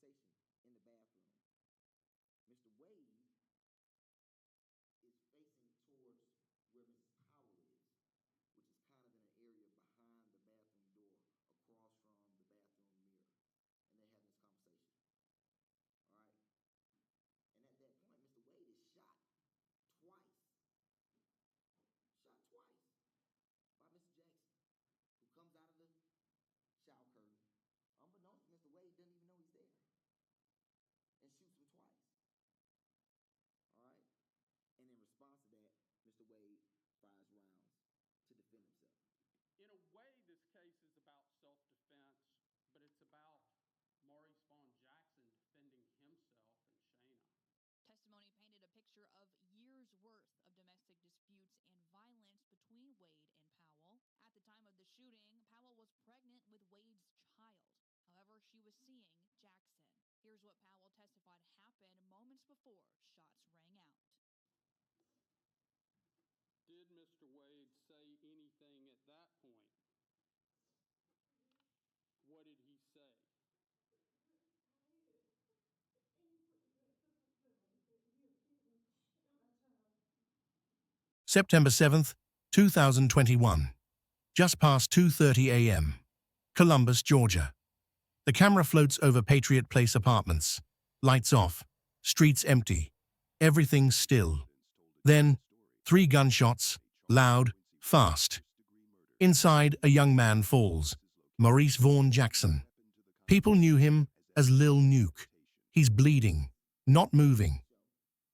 conversation in the bathroom. Mr. Wade is facing towards where Mrs. Powell is, which is kind of in an area behind the bathroom door, across from the bathroom mirror. And they're having this conversation. All right. And at that point, Mr. Wade is shot twice. Shot twice by Mr. Jackson, who comes out of the shower curtain. Unbeknownst to Mr. Wade, doesn't even know he's there, and shoots him twice. All right. And in response to that, Mr. Wade fires rounds to defend himself. In a way, this case is about self-defense, but it's about Maurice Vaughn-Jackson defending himself and Shayna. Testimony painted a picture of years' worth of domestic disputes and violence between Wade and Powell. At the time of the shooting, Powell was pregnant with Wade's child. However, she was seeing Jackson. Here's what Powell testified happened moments before shots rang out. Did Mr. Wade say anything at that point? What did he say? September 7th, 2021. Just past 2:30 a.m. Columbus, Georgia. The camera floats over Patriot Place apartments. Lights off. Streets empty. Everything still. Then, 3 gunshots, loud, fast. Inside, a young man falls. Maurice Vaughn-Jackson. People knew him as Lil Nuke. He's bleeding, not moving.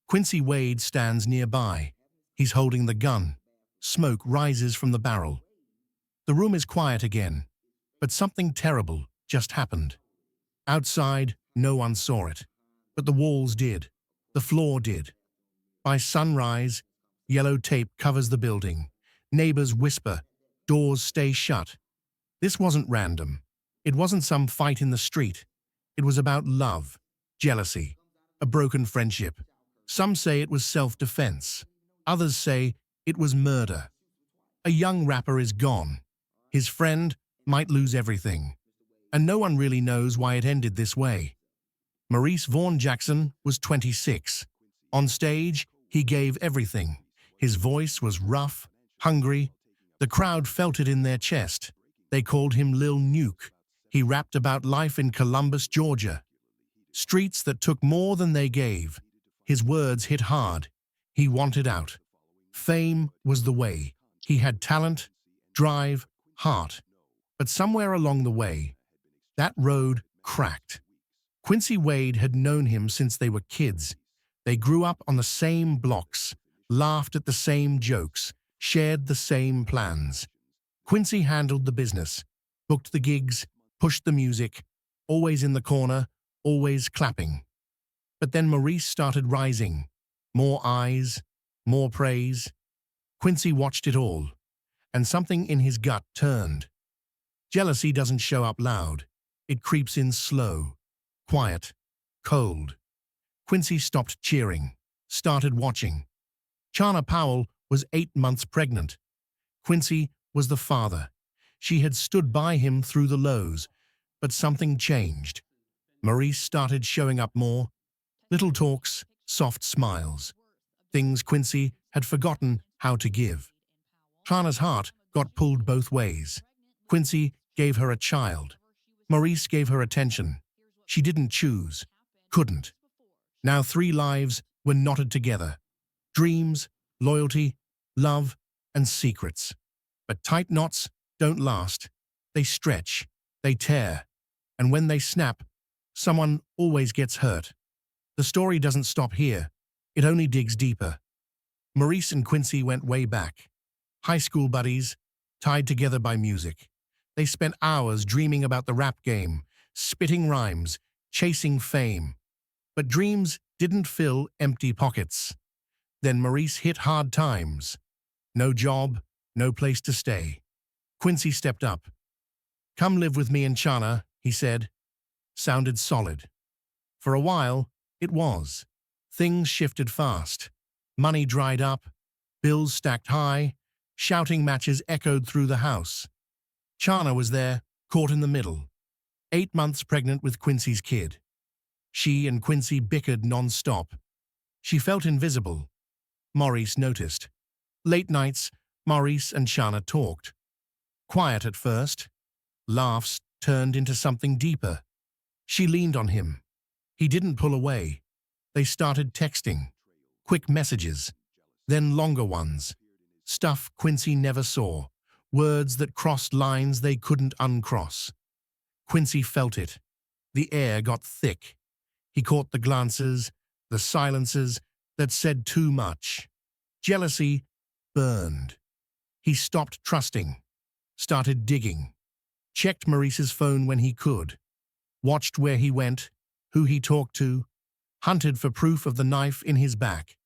Quincy Wade stands nearby. He's holding the gun. Smoke rises from the barrel. The room is quiet again, but something terrible just happened. Outside, no one saw it, but the walls did. The floor did. By sunrise, yellow tape covers the building. Neighbors whisper, doors stay shut. This wasn't random. It wasn't some fight in the street. It was about love, jealousy, a broken friendship. Some say it was self-defense. Others say it was murder. A young rapper is gone. His friend might lose everything. And no one really knows why it ended this way. Maurice Vaughn-Jackson was 26. On stage, he gave everything. His voice was rough, hungry. The crowd felt it in their chest. They called him Lil Nuke. He rapped about life in Columbus, Georgia. Streets that took more than they gave. His words hit hard. He wanted out. Fame was the way. He had talent, drive, heart. But somewhere along the way, that road cracked. Quincy Wade had known him since they were kids. They grew up on the same blocks, laughed at the same jokes, shared the same plans. Quincy handled the business, booked the gigs, pushed the music, always in the corner, always clapping. But then Maurice started rising. More eyes, more praise. Quincy watched it all, and something in his gut turned. Jealousy doesn't show up loud. It creeps in slow, quiet, cold. Quincy stopped cheering, started watching. Chana Powell was 8 months pregnant. Quincy was the father. She had stood by him through the lows, but something changed. Maurice started showing up more. Little talks, soft smiles. Things Quincy had forgotten how to give. Chana's heart got pulled both ways. Quincy gave her a child. Maurice gave her attention. She didn't choose, couldn't. Now 3 lives were knotted together. Dreams, loyalty, love, and secrets. But tight knots don't last. They stretch, they tear. And when they snap, someone always gets hurt. The story doesn't stop here. It only digs deeper. Maurice and Quincy went way back. High school buddies, tied together by music. They spent hours dreaming about the rap game, spitting rhymes, chasing fame. But dreams didn't fill empty pockets. Then Maurice hit hard times. No job, no place to stay. Quincy stepped up. "Come live with me in Chana," he said. Sounded solid. For a while, it was. Things shifted fast. Money dried up. Bills stacked high. Shouting matches echoed through the house. Chana was there, caught in the middle. 8 months pregnant with Quincy's kid. She and Quincy bickered non-stop. She felt invisible. Maurice noticed. Late nights, Maurice and Shana talked. Quiet at first. Laughs turned into something deeper. She leaned on him. He didn't pull away. They started texting. Quick messages. Then longer ones. Stuff Quincy never saw. Words that crossed lines they couldn't uncross. Quincy felt it. The air got thick. He caught the glances, the silences that said too much. Jealousy burned. He stopped trusting. Started digging. Checked Maurice's phone when he could. Watched where he went, who he talked to. Hunted for proof of the knife in his back.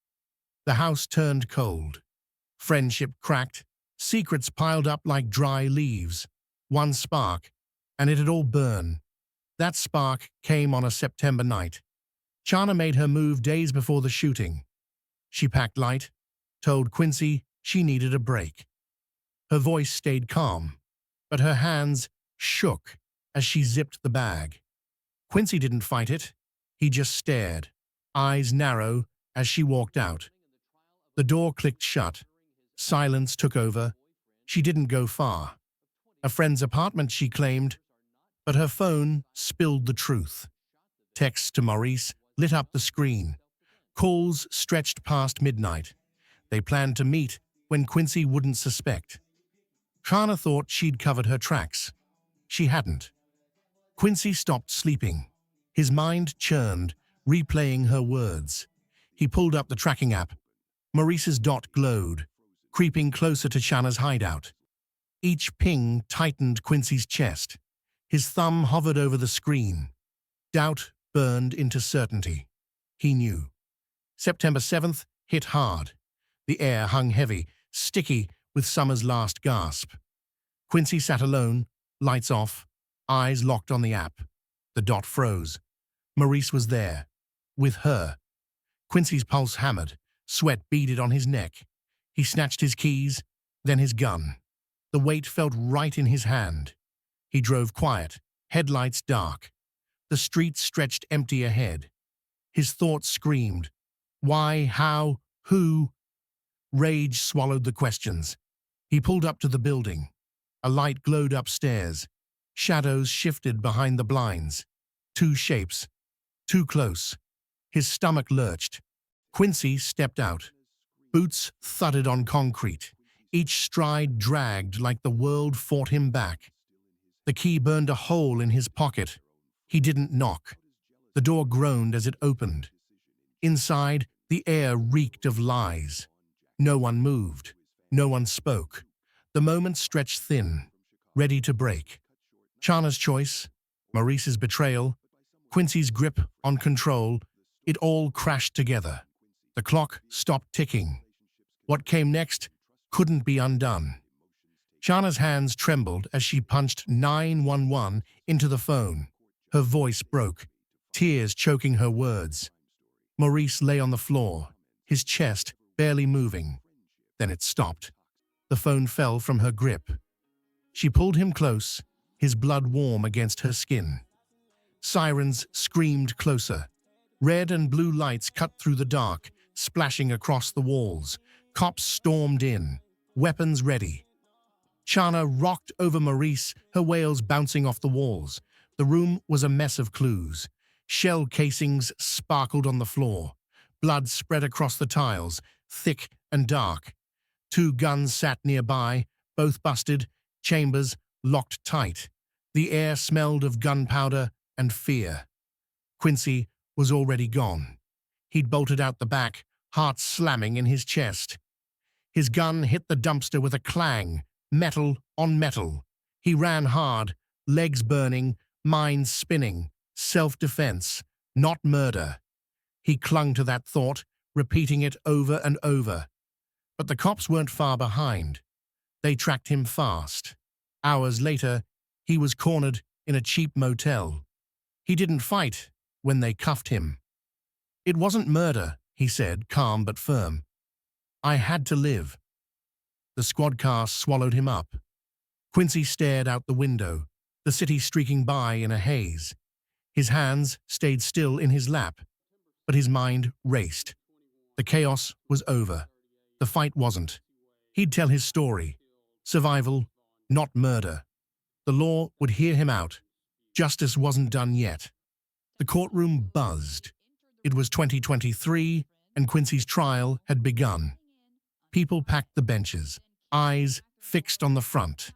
The house turned cold. Friendship cracked. Secrets piled up like dry leaves. One spark, and it'd all burn. That spark came on a September night. Shana made her move days before the shooting. She packed light, told Quincy she needed a break. Her voice stayed calm, but her hands shook as she zipped the bag. Quincy didn't fight it. He just stared, eyes narrow as she walked out. The door clicked shut. Silence took over. She didn't go far. A friend's apartment, she claimed, but her phone spilled the truth. Texts to Maurice lit up the screen. Calls stretched past midnight. They planned to meet when Quincy wouldn't suspect. Shana thought she'd covered her tracks. She hadn't. Quincy stopped sleeping. His mind churned, replaying her words. He pulled up the tracking app. Maurice's dot glowed, creeping closer to Shana's hideout. Each ping tightened Quincy's chest. His thumb hovered over the screen. Doubt burned into certainty. He knew. September 7th hit hard. The air hung heavy, sticky with summer's last gasp. Quincy sat alone, lights off, eyes locked on the app. The dot froze. Maurice was there, with her. Quincy's pulse hammered, sweat beaded on his neck. He snatched his keys, then his gun. The weight felt right in his hand. He drove quiet, headlights dark. The street stretched empty ahead. His thoughts screamed. Why? How? Who? Rage swallowed the questions. He pulled up to the building. A light glowed upstairs. Shadows shifted behind the blinds. Two shapes. Too close. His stomach lurched. Quincy stepped out. Boots thudded on concrete. Each stride dragged like the world fought him back. The key burned a hole in his pocket. He didn't knock. The door groaned as it opened. Inside, the air reeked of lies. No one moved. No one spoke. The moment stretched thin, ready to break. Shana's choice, Maurice's betrayal, Quincy's grip on control, it all crashed together. The clock stopped ticking. What came next couldn't be undone. Shana's hands trembled as she punched 911 into the phone. Her voice broke, tears choking her words. Maurice lay on the floor, his chest barely moving. Then it stopped. The phone fell from her grip. She pulled him close, his blood warm against her skin. Sirens screamed closer. Red and blue lights cut through the dark, splashing across the walls. Cops stormed in, weapons ready. Shana rocked over Maurice, her wails bouncing off the walls. The room was a mess of clues. Shell casings sparkled on the floor. Blood spread across the tiles, thick and dark. Two guns sat nearby, both busted, chambers locked tight. The air smelled of gunpowder and fear. Quincy was already gone. He'd bolted out the back, heart slamming in his chest. His gun hit the dumpster with a clang, metal on metal. He ran hard, legs burning, mind spinning. Self-defense, not murder. He clung to that thought, repeating it over and over. But the cops weren't far behind. They tracked him fast. Hours later, he was cornered in a cheap motel. He didn't fight when they cuffed him. It wasn't murder, he said, calm but firm. I had to live. The squad car swallowed him up. Quincy stared out the window, the city streaking by in a haze. His hands stayed still in his lap, but his mind raced. The chaos was over. The fight wasn't. He'd tell his story. Survival, not murder. The law would hear him out. Justice wasn't done yet. The courtroom buzzed. It was 2023, and Quincy's trial had begun. People packed the benches, eyes fixed on the front.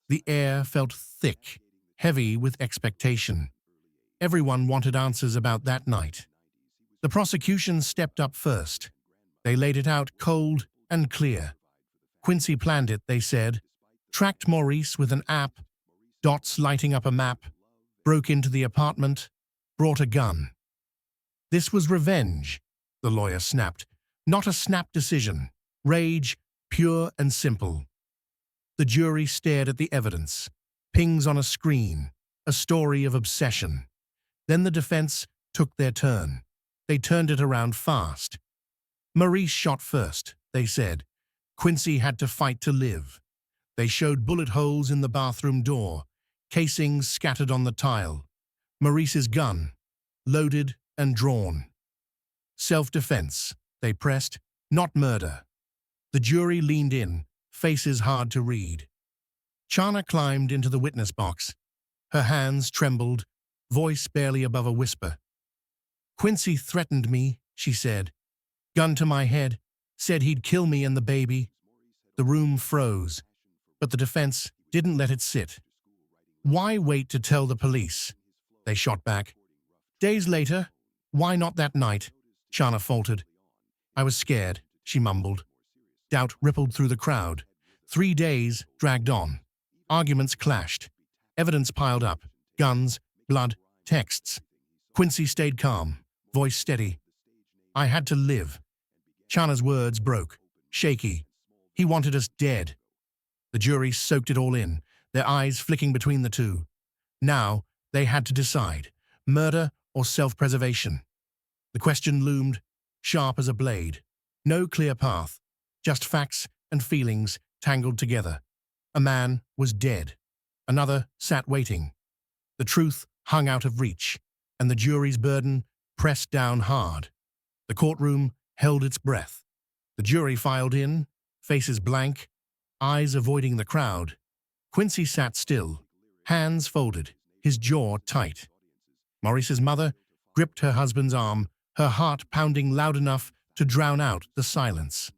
The air felt thick, heavy with expectation. Everyone wanted answers about that night. The prosecution stepped up first. They laid it out cold and clear. Quincy planned it, they said. Tracked Maurice with an app, dots lighting up a map, broke into the apartment, brought a gun. This was revenge, the lawyer snapped. Not a snap decision. Rage, pure and simple. The jury stared at the evidence. Pings on a screen, a story of obsession. Then the defense took their turn. They turned it around fast. Maurice shot first, they said. Quincy had to fight to live. They showed bullet holes in the bathroom door, casings scattered on the tile. Maurice's gun, loaded and drawn. Self-defense, they pressed, not murder. The jury leaned in, faces hard to read. Chana climbed into the witness box. Her hands trembled, voice barely above a whisper. Quincy threatened me, she said. Gun to my head, said he'd kill me and the baby. The room froze, but the defense didn't let it sit. Why wait to tell the police? They shot back. Days later, why not that night? Chana faltered. I was scared, she mumbled. Doubt rippled through the crowd. 3 days dragged on. Arguments clashed. Evidence piled up. Guns, blood, texts. Quincy stayed calm, voice steady. I had to live. Chana's words broke, shaky. He wanted us dead. The jury soaked it all in, their eyes flicking between the two. Now they had to decide, murder or self-preservation. The question loomed, sharp as a blade. No clear path, just facts and feelings tangled together. A man was dead. Another sat waiting. The truth hung out of reach, and the jury's burden pressed down hard. The courtroom held its breath. The jury filed in, faces blank, eyes avoiding the crowd. Quincy sat still, hands folded, his jaw tight. Maurice's mother gripped her husband's arm, her heart pounding loud enough to drown out the silence.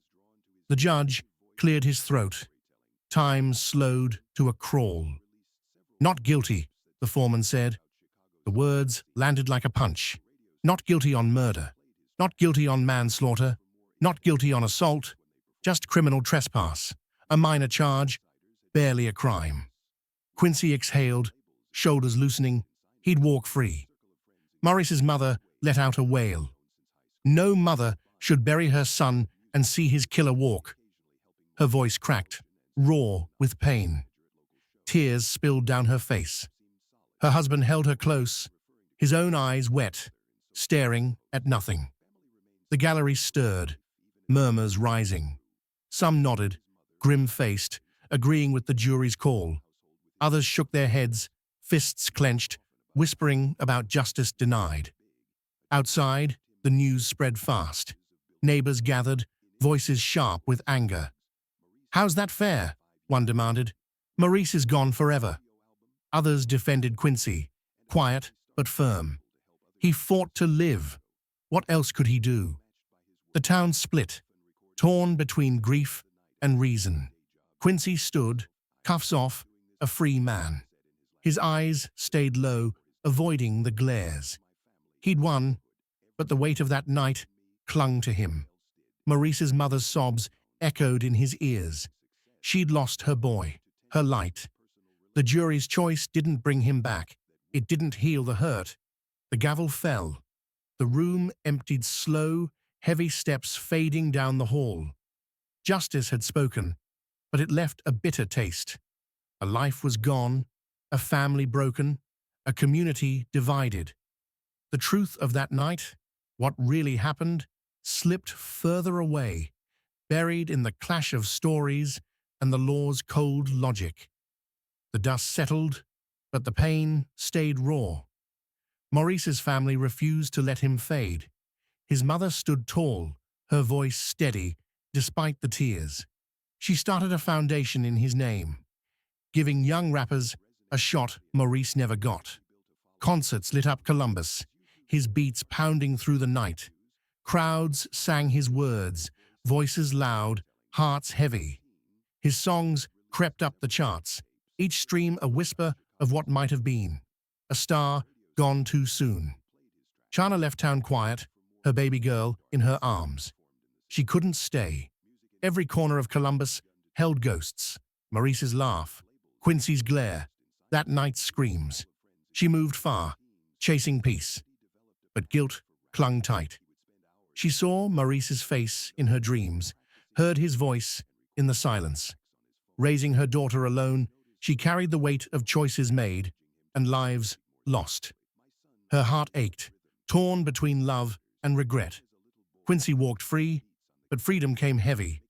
The judge cleared his throat. Time slowed to a crawl. Not guilty, the foreman said. The words landed like a punch. Not guilty on murder. Not guilty on manslaughter. Not guilty on assault. Just criminal trespass. A minor charge, barely a crime. Quincy exhaled, shoulders loosening. He'd walk free. Maurice's mother let out a wail. No mother should bury her son and see his killer walk. Her voice cracked, raw with pain. Tears spilled down her face. Her husband held her close, his own eyes wet, staring at nothing. The gallery stirred, murmurs rising. Some nodded, grim-faced, agreeing with the jury's call. Others shook their heads, fists clenched, whispering about justice denied. Outside, the news spread fast. Neighbors gathered, voices sharp with anger. How's that fair? One demanded. Maurice is gone forever. Others defended Quincy, quiet but firm. He fought to live. What else could he do? The town split, torn between grief and reason. Quincy stood, cuffs off, a free man. His eyes stayed low, avoiding the glares. He'd won, but the weight of that night clung to him. Maurice's mother's sobs echoed in his ears. She'd lost her boy, her light. The jury's choice didn't bring him back. It didn't heal the hurt. The gavel fell. The room emptied, slow, heavy steps fading down the hall. Justice had spoken, but it left a bitter taste. A life was gone, a family broken, a community divided. The truth of that night, what really happened, slipped further away, buried in the clash of stories and the law's cold logic. The dust settled, but the pain stayed raw. Maurice's family refused to let him fade. His mother stood tall, her voice steady, despite the tears. She started a foundation in his name, giving young rappers a shot Maurice never got. Concerts lit up Columbus, his beats pounding through the night. Crowds sang his words, voices loud, hearts heavy. His songs crept up the charts, each stream a whisper of what might have been. A star gone too soon. Chana left town quiet, her baby girl in her arms. She couldn't stay. Every corner of Columbus held ghosts. Maurice's laugh, Quincy's glare, that night's screams. She moved far, chasing peace. But guilt clung tight. She saw Maurice's face in her dreams, heard his voice in the silence. Raising her daughter alone, she carried the weight of choices made and lives lost. Her heart ached, torn between love and regret. Quincy walked free, but freedom came heavy.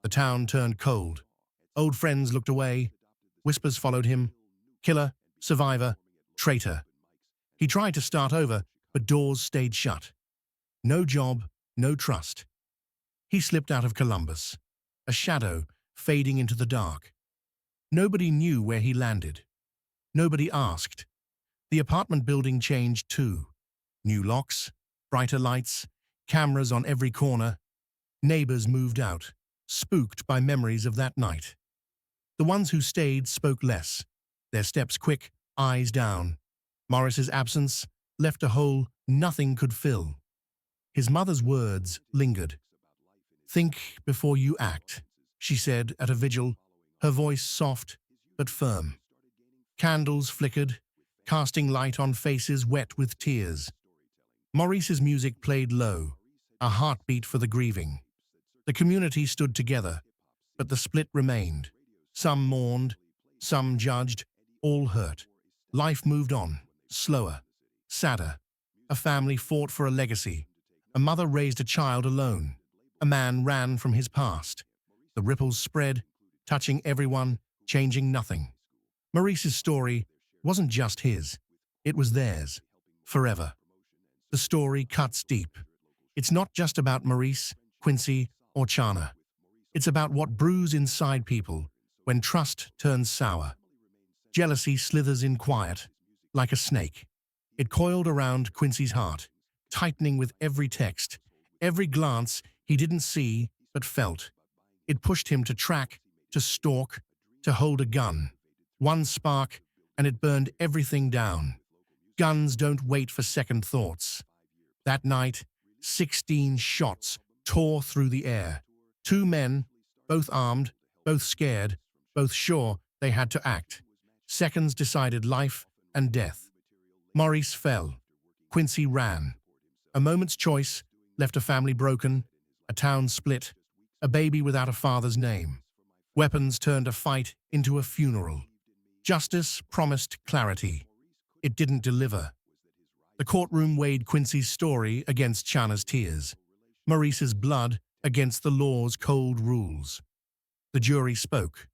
The town turned cold. Old friends looked away. Whispers followed him. Killer, survivor, traitor. He tried to start over, but doors stayed shut. No job, no trust. He slipped out of Columbus, a shadow fading into the dark. Nobody knew where he landed. Nobody asked. The apartment building changed too. New locks, brighter lights, cameras on every corner. Neighbors moved out, spooked by memories of that night. The ones who stayed spoke less, their steps quick, eyes down. Maurice's absence left a hole nothing could fill. His mother's words lingered. "Think before you act," she said at a vigil, her voice soft but firm. Candles flickered, casting light on faces wet with tears. Maurice's music played low, a heartbeat for the grieving. The community stood together, but the split remained. Some mourned, some judged, all hurt. Life moved on, slower, sadder. A family fought for a legacy. A mother raised a child alone. A man ran from his past. The ripples spread, touching everyone, changing nothing. Maurice's story wasn't just his. It was theirs, forever. The story cuts deep. It's not just about Maurice, Quincy, or Chana. It's about what brews inside people when trust turns sour. Jealousy slithers in quiet, like a snake. It coiled around Quincy's heart, tightening with every text, every glance he didn't see but felt. It pushed him to track, to stalk, to hold a gun. One spark, and it burned everything down. Guns don't wait for second thoughts. That night, 16 shots tore through the air. Two men, both armed, both scared, both sure they had to act. Seconds decided life and death. Maurice fell. Quincy ran. A moment's choice left a family broken, a town split, a baby without a father's name. Weapons turned a fight into a funeral. Justice promised clarity. It didn't deliver. The courtroom weighed Quincy's story against Chana's tears, Maurice's blood against the law's cold rules. The jury spoke.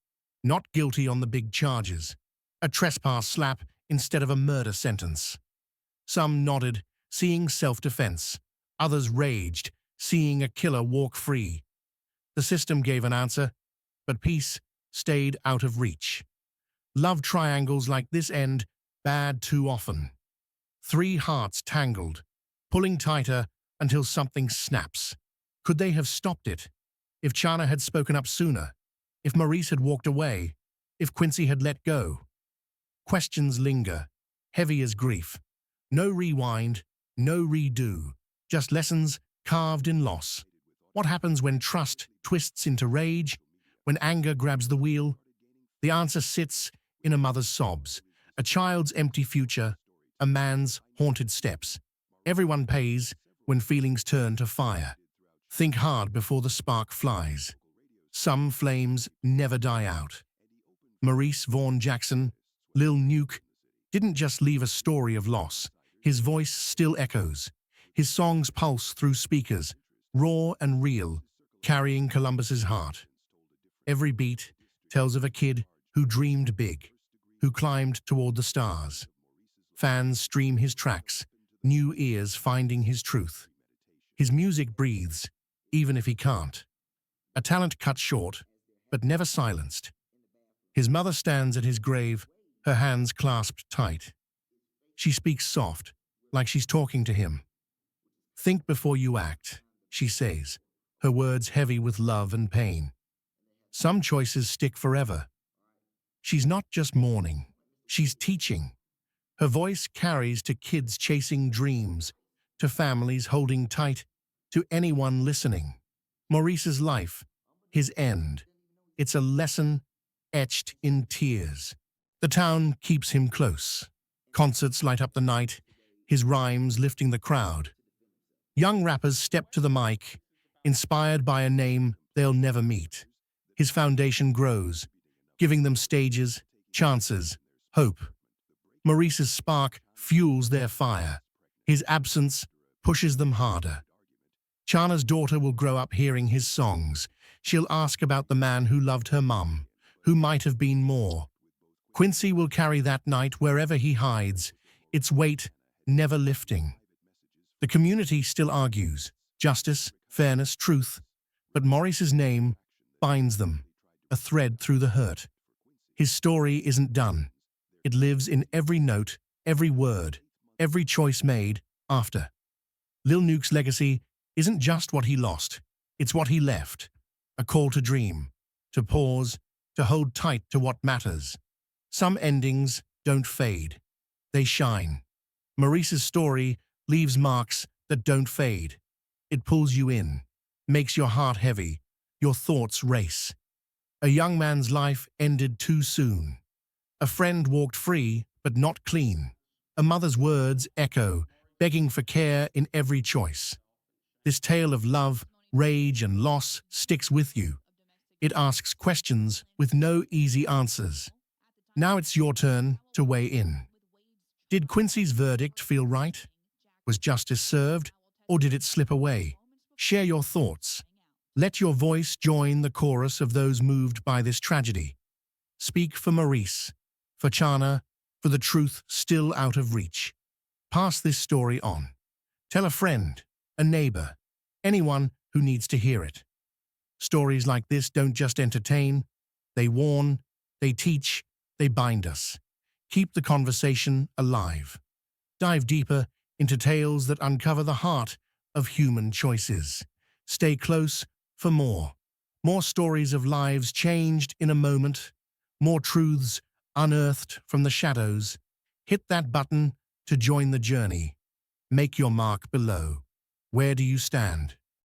Not guilty on the big charges. A trespass slap instead of a murder sentence. Some nodded, seeing self-defense. Others raged, seeing a killer walk free. The system gave an answer, but peace stayed out of reach. Love triangles like this end bad too often. Three hearts tangled, pulling tighter until something snaps. Could they have stopped it? If Chana had spoken up sooner? If Maurice had walked away? If Quincy had let go? Questions linger, heavy as grief. No rewind, no redo, just lessons carved in loss. What happens when trust twists into rage? When anger grabs the wheel? The answer sits in a mother's sobs, a child's empty future, a man's haunted steps. Everyone pays when feelings turn to fire. Think hard before the spark flies. Some flames never die out. Maurice Vaughn-Jackson, Lil Nuke, didn't just leave a story of loss. His voice still echoes. His songs pulse through speakers, raw and real, carrying Columbus's heart. Every beat tells of a kid who dreamed big, who climbed toward the stars. Fans stream his tracks, new ears finding his truth. His music breathes, even if he can't. A talent cut short, but never silenced. His mother stands at his grave, her hands clasped tight. She speaks soft, like she's talking to him. "Think before you act," she says, her words heavy with love and pain. Some choices stick forever. She's not just mourning, she's teaching. Her voice carries to kids chasing dreams, to families holding tight, to anyone listening. Maurice's life, his end. It's a lesson etched in tears. The town keeps him close. Concerts light up the night, his rhymes lifting the crowd. Young rappers step to the mic, inspired by a name they'll never meet. His foundation grows, giving them stages, chances, hope. Maurice's spark fuels their fire. His absence pushes them harder. Chana's daughter will grow up hearing his songs. She'll ask about the man who loved her mum, who might have been more. Quincy will carry that night wherever he hides, its weight never lifting. The community still argues, justice, fairness, truth, but Maurice's name binds them, a thread through the hurt. His story isn't done. It lives in every note, every word, every choice made after. Lil Nuke's legacy isn't just what he lost, it's what he left. A call to dream, to pause, to hold tight to what matters. Some endings don't fade, they shine. Maurice's story leaves marks that don't fade. It pulls you in, makes your heart heavy, your thoughts race. A young man's life ended too soon. A friend walked free, but not clean. A mother's words echo, begging for care in every choice. This tale of love, rage, and loss sticks with you. It asks questions with no easy answers. Now it's your turn to weigh in. Did Quincy's verdict feel right? Was justice served, or did it slip away? Share your thoughts. Let your voice join the chorus of those moved by this tragedy. Speak for Maurice, for Chana, for the truth still out of reach. Pass this story on. Tell a friend, a neighbor, anyone who needs to hear it. Stories like this don't just entertain, they warn, they teach, they bind us. Keep the conversation alive. Dive deeper into tales that uncover the heart of human choices. Stay close for more. More stories of lives changed in a moment. More truths unearthed from the shadows. Hit that button to join the journey. Make your mark below. Where do you stand?